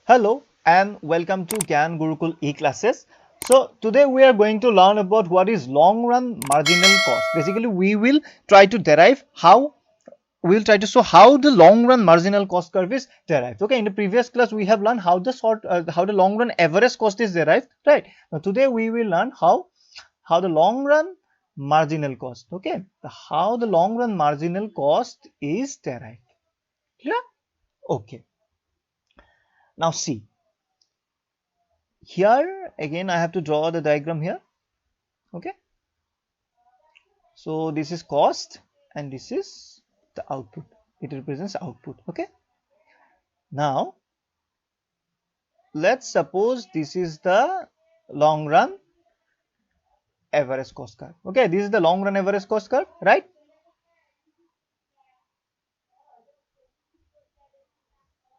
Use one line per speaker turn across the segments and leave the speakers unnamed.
Hello and welcome to Gyan Gurukul e-classes. So today we are going to learn about what is long run marginal cost. Basically we will try to derive how we will try to show how the long run marginal cost curve is derived. Okay, in the previous class we have learned how the long run average cost is derived, right? Now today we will learn how the long run marginal cost, okay, how the long run marginal cost is derived. Yeah, okay. Now see, here again I have to draw the diagram here. Okay, so this is cost and this is the output. It represents output. Okay, now let's suppose this is the long run average cost curve. Okay, this is the long run average cost curve, right?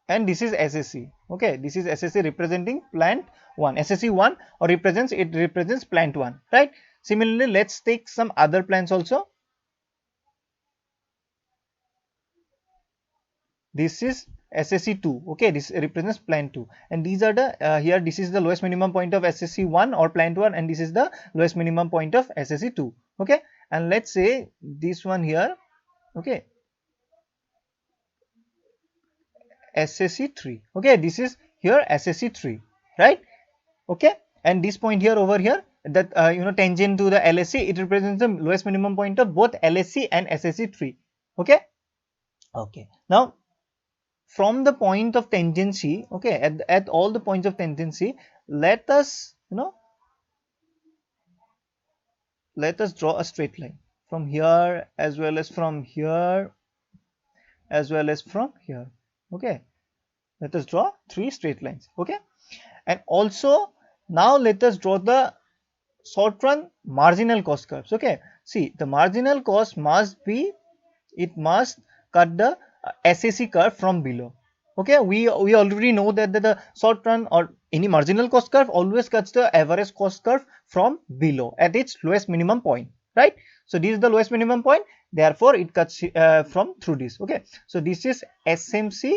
And this is SSC. Okay, this is SSC representing plant 1. SSC 1 or represents plant 1, right? Similarly, let's take some other plants also. This is SSC 2. Okay, this represents plant 2, and these are the here this is the lowest minimum point of SSC 1 or plant 1, and this is the lowest minimum point of SSC 2. Okay, and let's say this one here. Okay, SSC 3. Okay, this is here SSC 3, right? Okay, and this point here over here, that tangent to the LSC, it represents the lowest minimum point of both LSC and SSC 3. Okay, okay. Now from the point of tangency, okay, at all the points of tangency, let us let us draw a straight line from here as well as from here as well as from here. Okay, let us draw three straight lines. Okay, and also now let us draw the short run marginal cost curves. Okay, see, the marginal cost must be, it must cut the SAC curve from below. Okay, we already know that the short run or any marginal cost curve always cuts the average cost curve from below at its lowest minimum point, right? So this is the lowest minimum point, therefore it cuts from through this. Okay, so this is SMC,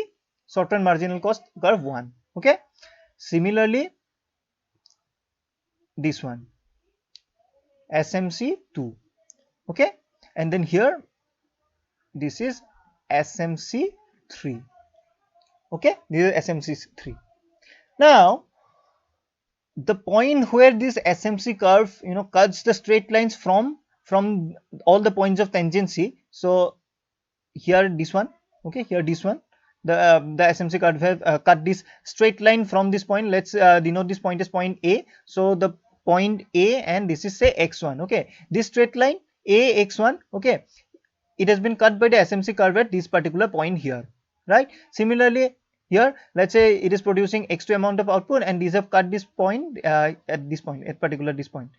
short run marginal cost curve 1. Okay, similarly this one SMC 2. Okay, and then here this is SMC 3. Okay, this is SMC 3. Now the point where this SMC curve cuts the straight lines from all the points of tangency. So here this one, okay, here this one, the SMC curve have cut this straight line from this point. Let's denote this point as point A. So the point A, and this is say x1. Okay, this straight line A x1, okay, it has been cut by the SMC curve at this particular point here, right? Similarly here, let's say it is producing x2 amount of output, and these have cut this point at this point, at particular this point,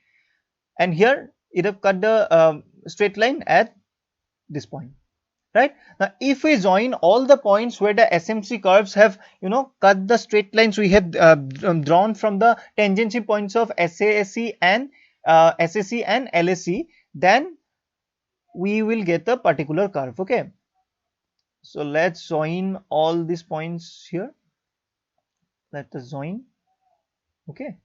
and here it have cut the straight line at this point, right? Now if we join all the points where the SMC curves have cut the straight lines we have drawn from the tangency points of SASC and SAC and LSC, then we will get a particular curve. Okay, so let's join all these points here. Let us join. Okay,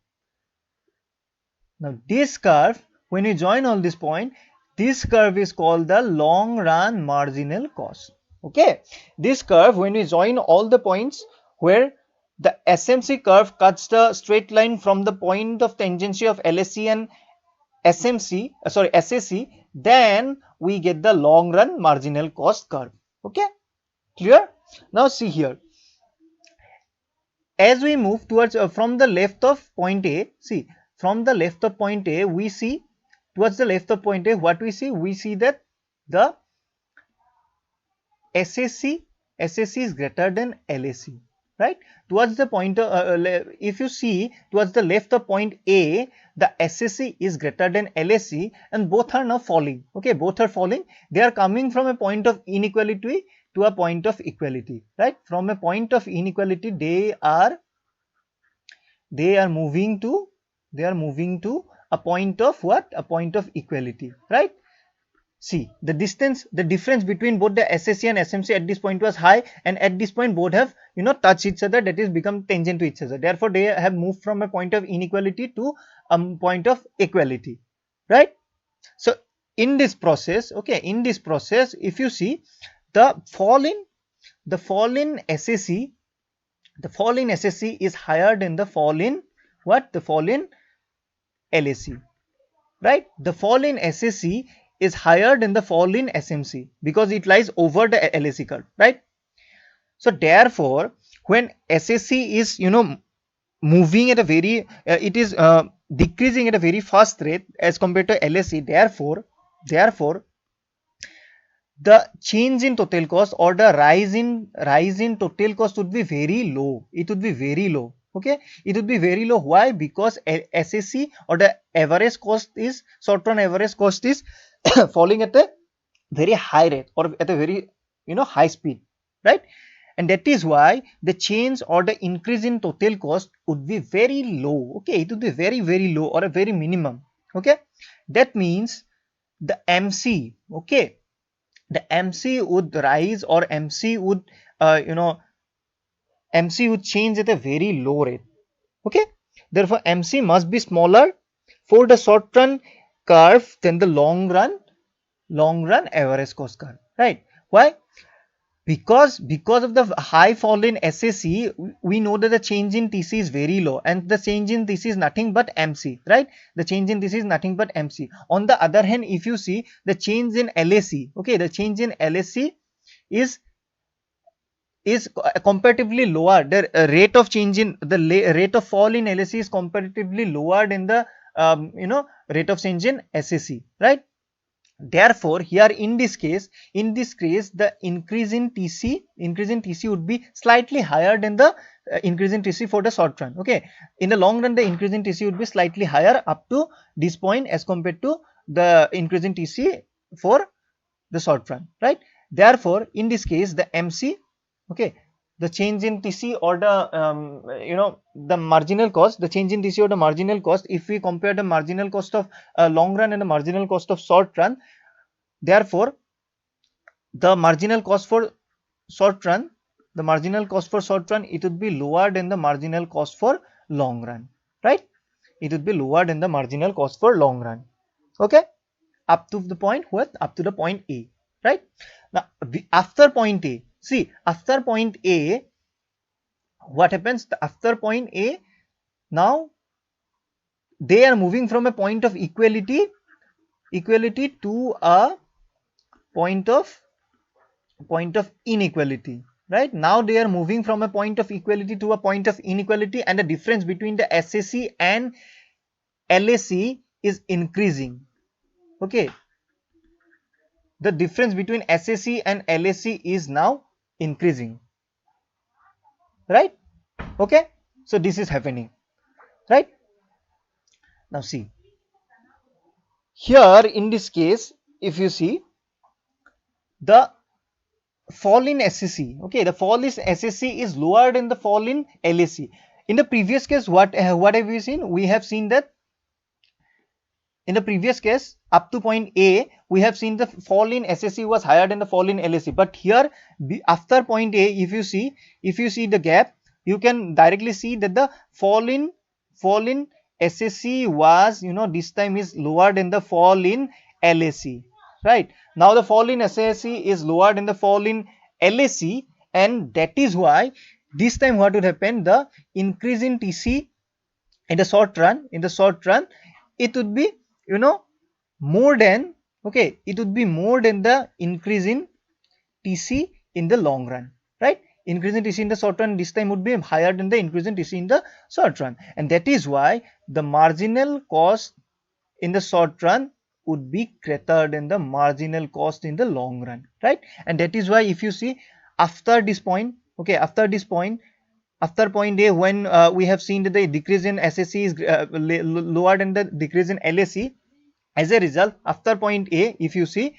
now this curve, when you join all this point, this curve is called the long run marginal cost. Okay, this curve, when we join all the points where the SMC curve cuts the straight line from the point of tangency of LSC and SAC, then we get the long run marginal cost curve. Okay, clear? Now see here, as we move towards from the left of point A, see, from the left of point A, we see towards the left of point A, what we see? We see that the SAC is greater than LAC, right? Towards the point if you see towards the left of point A, the SAC is greater than LAC, and both are now falling. Okay, both are falling. They are coming from a point of inequality to a point of equality, right? From a point of inequality, they are moving to a point of what? A point of equality, right? see the difference between both the SSC and SMC at this point was high, and at this point both have touched each other, that is become tangent to each other. Therefore they have moved from a point of inequality to a point of equality, right? So in this process, okay, in this process, if you see the fall in SSC, the fall in SSC is higher than the fall in what? The fall in LAC, right? The fall in SSC is higher than the fall in SMC because it lies over the LAC curve, right? So therefore, when SSC is moving at a very it is decreasing at a very fast rate as compared to LAC, therefore the change in total cost or the rise in total cost would be very low. It would be very low. Okay, it would be very low. Why? Because SSC or the average cost is short run average cost is falling at a very high rate or at a very high speed, right? And that is why the change or the increase in total cost would be very low. Okay, it would be very low or a very minimum. Okay, that means the MC, okay, the MC would rise or MC would MC would change at a very low rate. Okay, therefore MC must be smaller for the short run curve than the long run average cost curve, right? Why? Because of the high fall in SSC, we know that the change in TC is very low, and the change in TC is nothing but MC, right? The change in TC is nothing but MC. On the other hand, if you see the change in LAC, okay, the change in LAC is comparatively lower. The rate of change in the rate of fall in LAC is comparatively lower than the rate of change in SSC, right? Therefore here in this case the increase in TC would be slightly higher than the increase in TC for the short run. Okay, in the long run the increase in TC would be slightly higher up to this point as compared to the increase in TC for the short run, right? Therefore in this case the MC, okay, the change in TC or the the marginal cost, the change in TC or the marginal cost, if we compare the marginal cost of long run and the marginal cost of short run, therefore the marginal cost for short run, it would be lower than the marginal cost for long run, right? It would be lower than the marginal cost for long run. Okay, up to the point what? Up to the point A, right? Now after point A, see after point A, what happens after point A? Now they are moving from a point of equality to a point of inequality, right? Now they are moving from a point of equality to a point of inequality, and the difference between the SSC and LAC is increasing. Okay, the difference between SSC and LAC is now increasing, right? Okay, so this is happening, right? Now see here in this case, if you see the fall in SSC, okay, the fall in SSC is lower than the fall in LAC. In the previous case, what have we seen? We have seen that in the previous case up to point A, we have seen the fall in SSC was higher than the fall in LAC. But here after point A, if you see the gap, you can directly see that the fall in SSC was this time is lower than the fall in LAC, right? Now the fall in SSC is lower than the fall in LAC, and that is why this time what would happen, the increase in TC in the short run, it would be more than, okay, it would be more than the increase in TC in the long run, right? Increase in TC in the short run this time would be higher than the increase in TC in the short run, and that is why the marginal cost in the short run would be greater than the marginal cost in the long run, right? And that is why if you see after this point, okay, after point A, when we have seen that the decrease in SSC is lower than the decrease in LAC, as a result after point A, if you see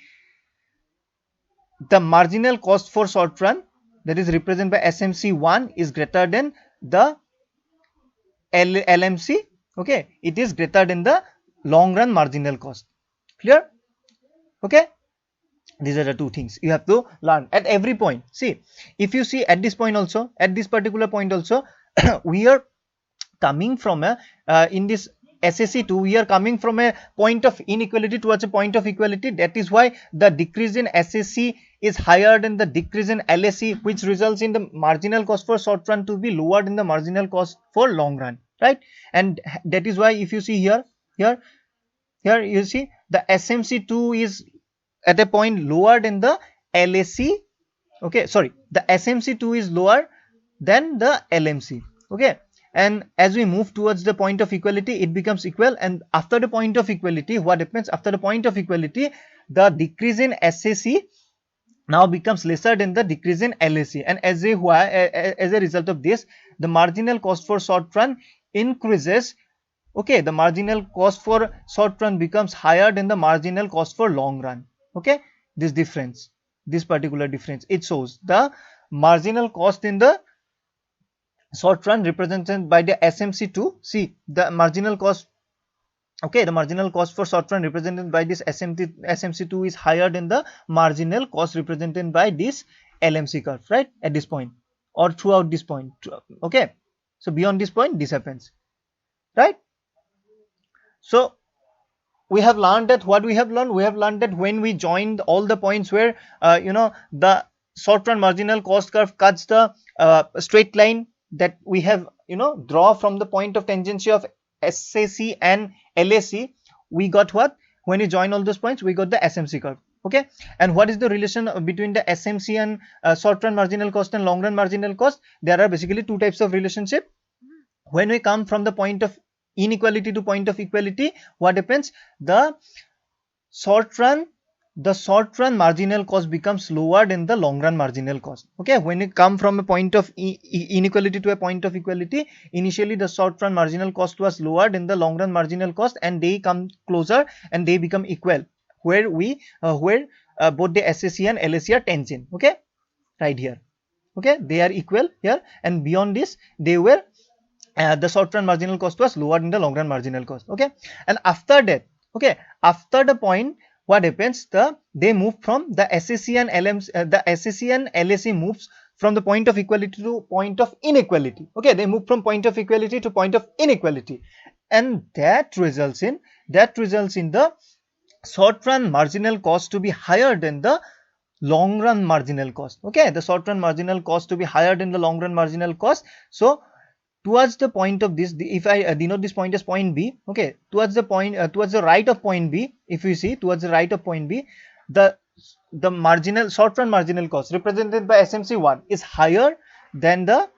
the marginal cost for short run, that is represented by SMC1, is greater than the LMC, okay, it is greater than the long run marginal cost. Clear? Okay, These are the two things you have to learn at every point. See, if you see at this point also, at this particular point also, we are coming from a in this SSC2 we are coming from a point of inequality towards a point of equality. That is why the decrease in SSC is higher than the decrease in LSC, which results in the marginal cost for short run to be lower than the marginal cost for long run, right? And that is why if you see here you see the SMC2 is at a point lower than the LSC. Okay, sorry, the SMC2 is lower than the LMC. Okay, and as we move towards the point of equality, it becomes equal, and after the point of equality, what happens after the point of equality? The decrease in SAC now becomes lesser than the decrease in LAC, and as a result of this, the marginal cost for short run increases. Okay, the marginal cost for short run becomes higher than the marginal cost for long run. Okay, this difference, this particular difference, it shows the marginal cost in the short run represented by the SMC2. See the marginal cost. Okay, the marginal cost for short run represented by this SMC2 is higher than the marginal cost represented by this LMC curve, right, at this point or throughout this point. Okay, so beyond this point this happens, right? So we have learned that what we have learned that when we joined all the points where the short run marginal cost curve cuts the straight line that we have draw from the point of tangency of SAC and LAC, we got what? When you join all those points, we got the SMC curve. Okay, and what is the relation between the SMC and short run marginal cost and long run marginal cost? There are basically two types of relationship. When we come from the point of inequality to point of equality, what happens? The short run marginal cost becomes lower than the long run marginal cost. Okay, when you come from a point of inequality to a point of equality, initially the short run marginal cost was lower than the long run marginal cost, and they come closer and they become equal, where both the SAC and LAC are tangent. Okay, right here. Okay, they are equal here, and beyond this they were the short run marginal cost was lower than the long run marginal cost. Okay, and after that, okay, after the point, what happens? They move from the SAC and the SAC and LAC moves from the point of equality to point of inequality. Okay, they move from point of equality to point of inequality, and that results in the short run marginal cost to be higher than the long run marginal cost. Okay, the short run marginal cost to be higher than the long run marginal cost. So towards the point of this, if I denote this point as point B, okay, towards the point towards the right of point B, if you see towards the right of point B, the marginal short run marginal cost represented by SMC1 is higher than the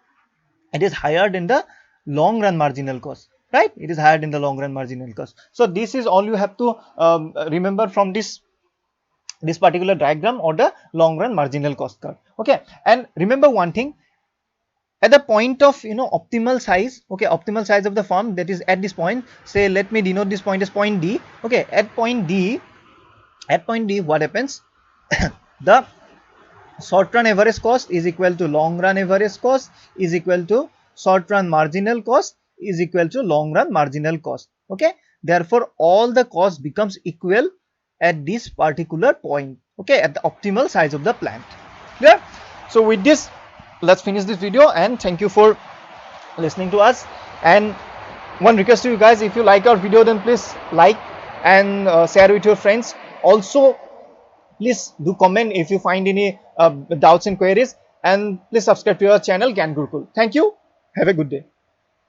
long run marginal cost, right? It is higher than the long run marginal cost. So this is all you have to remember from this particular diagram or the long run marginal cost curve. Okay, and remember one thing, at the point of optimal size, okay, optimal size of the firm, that is at this point, say let me denote this point as point D. Okay, at point D what happens? The short run average cost is equal to long run average cost is equal to short run marginal cost is equal to long run marginal cost. Okay, therefore all the cost becomes equal at this particular point, okay, at the optimal size of the plant. Yeah, so with this, let's finish this video, and thank you for listening to us. And one request to you guys, if you like our video, then please like and share with your friends. Also please do comment if you find any doubts and queries, and please subscribe to our channel Gyan Gurukul. Thank you, have a good day.